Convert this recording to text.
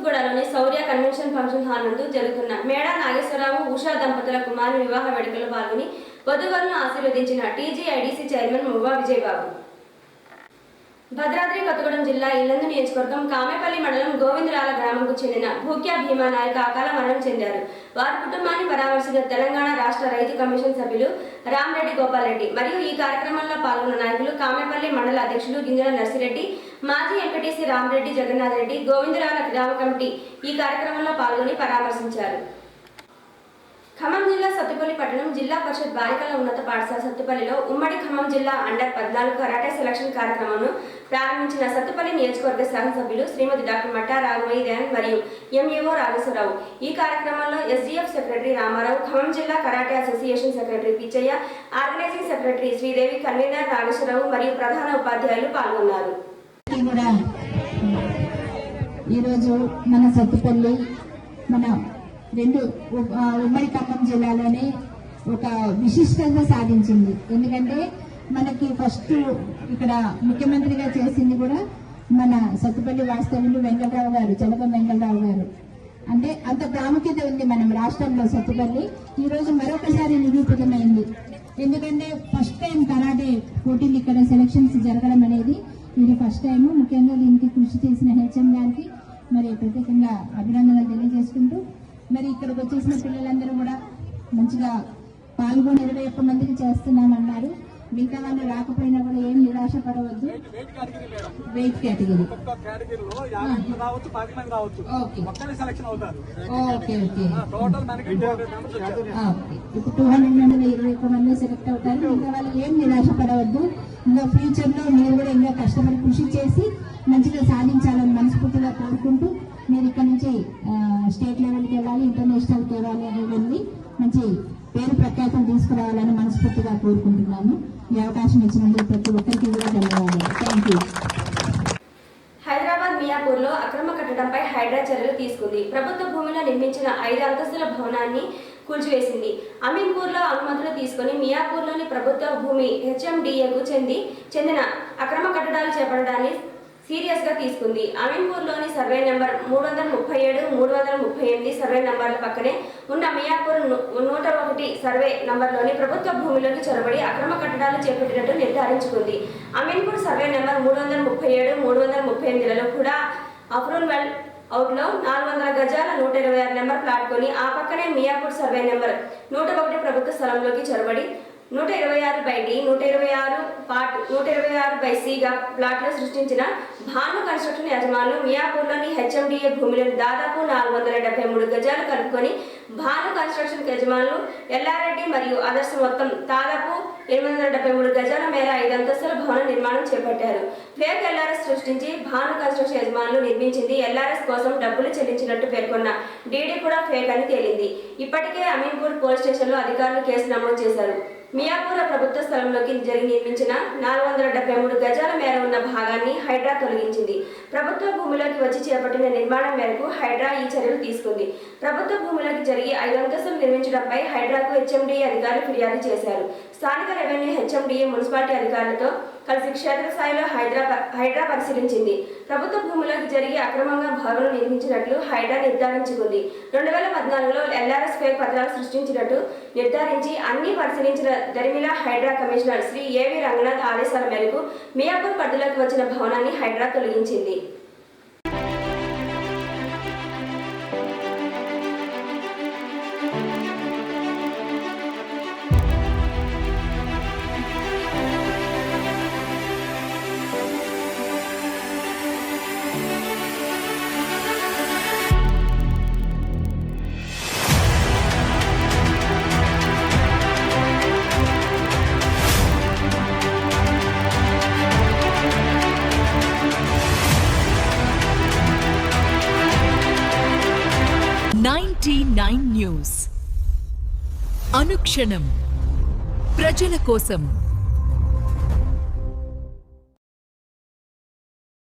కూచిగూడలోని శౌర్య convention function hall నందు జరుగుతున్న మేడా నాగేశ్వరరావు ఉషా దంపతుల కుమారు వివాహ వేడుకలో పాల్గొని వధువరులను ఆశీర్వదించిన టీజీఐడీసీ చైర్మన్ మువ్వా విజయబాబు. భద్రాద్రి కొత్తగూడెం జిల్లా ఇల్లందు నియోజకవర్గం కామెపల్లి మండలం గోవిందరాల గ్రామంకు చెందిన భూక్యా భీమా నాయక్ అకాల మరణం చెందారు. వారి కుటుంబాన్ని పరామర్శించిన తెలంగాణ రాష్ట్ర రైతు కమిషన్ సభ్యులు రామరెడ్డి గోపాల్ రెడ్డి మరియు ఈ కార్యక్రమంలో పాల్గొన్న నాయకులు కామెపల్లి మండల అధ్యక్షులు గింజల నర్సిరెడ్డి, మాజీ ఎంపీటీసీ రామరెడ్డి జగన్నాథ్ రెడ్డి, గోవిందరాల గ్రామ కమిటీ ఈ కార్యక్రమంలో పాల్గొని పరామర్శించారు. ఖమ్మం జిల్లా సత్తుపల్లి పట్టణం జిల్లా పరిషత్ బాలికల ఉన్నత పాఠశాల సత్తుపల్లిలో ఉమ్మడి ఖమ్మం జిల్లా అండర్ 14 కరాటే సెలక్షన్ కార్యక్రమంను ప్రారంభించిన సత్తుపల్లి నియోజకవర్గ శాసనసభ్యులు శ్రీమతి డాక్టర్ మట్టా రాఘమయ్య దయాన్ మరియు ఎంఈఓ రాఘేశ్వరరావు. ఈ కార్యక్రమంలో ఎస్డీఎఫ్ సెక్రటరీ రామారావు, ఖమ్మం జిల్లా karate association secretary Pichaiah, organizing secretary Sridevi, convener Nageswara Rao మరియు ప్రధాన ఉపాధ్యాయులు పాల్గొన్నారు. ఈరోజు మన సత్తుపల్లి మన ఉమ్మడి ఖమ్మం జిల్లాలోనే ఒక విశిష్టత సాధించింది. ఎందుకంటే మనకి ఫస్ట్ ఇక్కడ ముఖ్యమంత్రిగా చేసింది కూడా మన సత్తుపల్లి వాస్తవ్యులు వెంకటరావు గారు, చలప వెంకటరావు గారు. అంటే అంత ప్రాముఖ్యత ఉంది మనం రాష్ట్రంలో సత్తుపల్లి. ఈ రోజు మరొకసారి నిరూపితమైంది. ఎందుకంటే ఫస్ట్ టైం కరాటే పోటీలు ఇక్కడ సెలక్షన్స్ జరగడం అనేది ఇది ఫస్ట్ టైం. ముఖ్యంగా దీనికి కృషి చేసిన హెచ్ఎం గారికి మరి ప్రత్యేకంగా అభినందనలు తెలియజేసుకుంటూ, మరి ఇక్కడికి వచ్చేసిన పిల్లలందరూ కూడా మంచిగా పాల్గొని 21 మందికి చేస్తున్నామన్నారు. మిగతా వాళ్ళు రాకపోయినా కూడా ఏం నిరాశ పడవద్దు. వెయిట్ కేటగిరీ ఇప్పుడు 200 మంది 21 మంది సెలెక్ట్ అవుతారు. మిగతా వాళ్ళు ఏం నిరాశ పడవద్దు. ఇంకా ఫ్యూచర్ లో మీరు కూడా ఇంకా కష్టపడి కృషి చేసి మంచిగా సాధించాలని మనస్ఫూర్తిగా కోరుకుంటూ, మీరు ఇక్కడ నుంచి స్టేట్ లెవెల్కి వెళ్ళాలి, ఇంటర్నేషనల్కి వెళ్ళాలి అనేది మంచి పేరు ప్రఖ్యాతం తీసుకురావాలని మనస్ఫూర్తిగా కోరుకుంటున్నాను. ఈ అవకాశం ఇచ్చినందుకు ప్రతి ఒక్కరికి కూడా ధన్యవాదాలు. Thank you. హైదరాబాద్ మియాపూర్లో అక్రమ కట్టడంపై హైడ్రా చర్యలు తీసుకుంది. ప్రభుత్వ భూమిలో నిర్మించిన 5 అంతస్తుల భవనాన్ని కూల్చివేసింది. అమీన్పూర్లో అనుమతులు తీసుకుని మియాపూర్లోని ప్రభుత్వ భూమి హెచ్ఎండిఏకు చెందిన అక్రమ కట్టడాలు చేపట్టడాన్ని సీరియస్ గా తీసుకుంది. అమీన్పూర్లోని సర్వే నెంబర్ 337, 338 సర్వే నంబర్ల పక్కనే ఉన్న మియాపూర్ 101 సర్వే నంబర్లోని ప్రభుత్వ భూమిలోకి చొరబడి అక్రమ కట్టడాలు చేపట్టినట్టు నిర్ధారించుకుంది. అమీన్పూర్ సర్వే నెంబర్ 337, 338లలో కూడా అప్రూవల్ అవుట్లో 400 గజాల 126 నెంబర్ ప్లాట్ కొని ఆ పక్కనే మియాపూర్ సర్వే నెంబర్ 101 ప్రభుత్వ స్థలంలోకి చొరబడి 126/D, 126/C ప్లాట్లు సృష్టించిన భాను కన్స్ట్రక్షన్ యజమానులు మియాపూర్లోని హెచ్ఎండిఏ భూమిలోని దాదాపు 473 గజాలు కలుపుకొని భాను కన్స్ట్రక్షన్ యజమానులు ఎల్లారెడ్డి మరియు అదర్స్ మొత్తం దాదాపు 873 గజాల మేర 5 అంతస్తుల భవన నిర్మాణం చేపట్టారు. ఫేక్ ఎల్ఆర్ఎస్ సృష్టించి భాను కన్స్ట్రక్షన్ యజమానులు నిర్మించింది. ఎల్ఆర్ఎస్ కోసం డబ్బులు చెల్లించినట్టు పేర్కొన్న డీడీ కూడా ఫేక్ అని తేలింది. ఇప్పటికే అమీన్పూర్ పోలీస్ స్టేషన్లో అధికారులు కేసు నమోదు చేశారు. మియాపూర్ ప్రభుత్వ స్థలంలోకి నిర్మించిన 473 గజాల మేర ఉన్న భాగాన్ని హైడ్రా తొలగించింది. ప్రభుత్వ భూమిలోకి వచ్చి చేపట్టిన నిర్మాణం మేరకు హైడ్రా ఈ చర్యలు తీసుకుంది. ప్రభుత్వ భూమిలోకి జరిగి 5 అంతస్తులు నిర్మించడంపై హైడ్రాకు హెచ్ఎండిఏ అధికారులు ఫిర్యాదు చేశారు. స్థానిక రెవెన్యూ, హెచ్ఎండిఏ, మున్సిపాలిటీ అధికారులతో కలిసి క్షేత్రస్థాయిలో హైడ్రా పరిశీలించింది. ప్రభుత్వ భూమిలోకి జరిగి అక్రమంగా భవనం నిర్మించినట్లు హైడ్రా నిర్ధారించుకుంది. 2014లో ఎల్ఆర్ఎస్ ఫేక్ పత్రాలు సృష్టించినట్టు నిర్ధారించి అన్ని పరిశీలించిన దరిమిలా హైడ్రా కమిషనర్ శ్రీ ఏవి రంగనాథ్ ఆదేశాల మేరకు మియాపూర్ పరిధిలోకి వచ్చిన భవనాన్ని హైడ్రా తొలగించింది. న్యూస్ అనుక్షణం ప్రజల కోసం.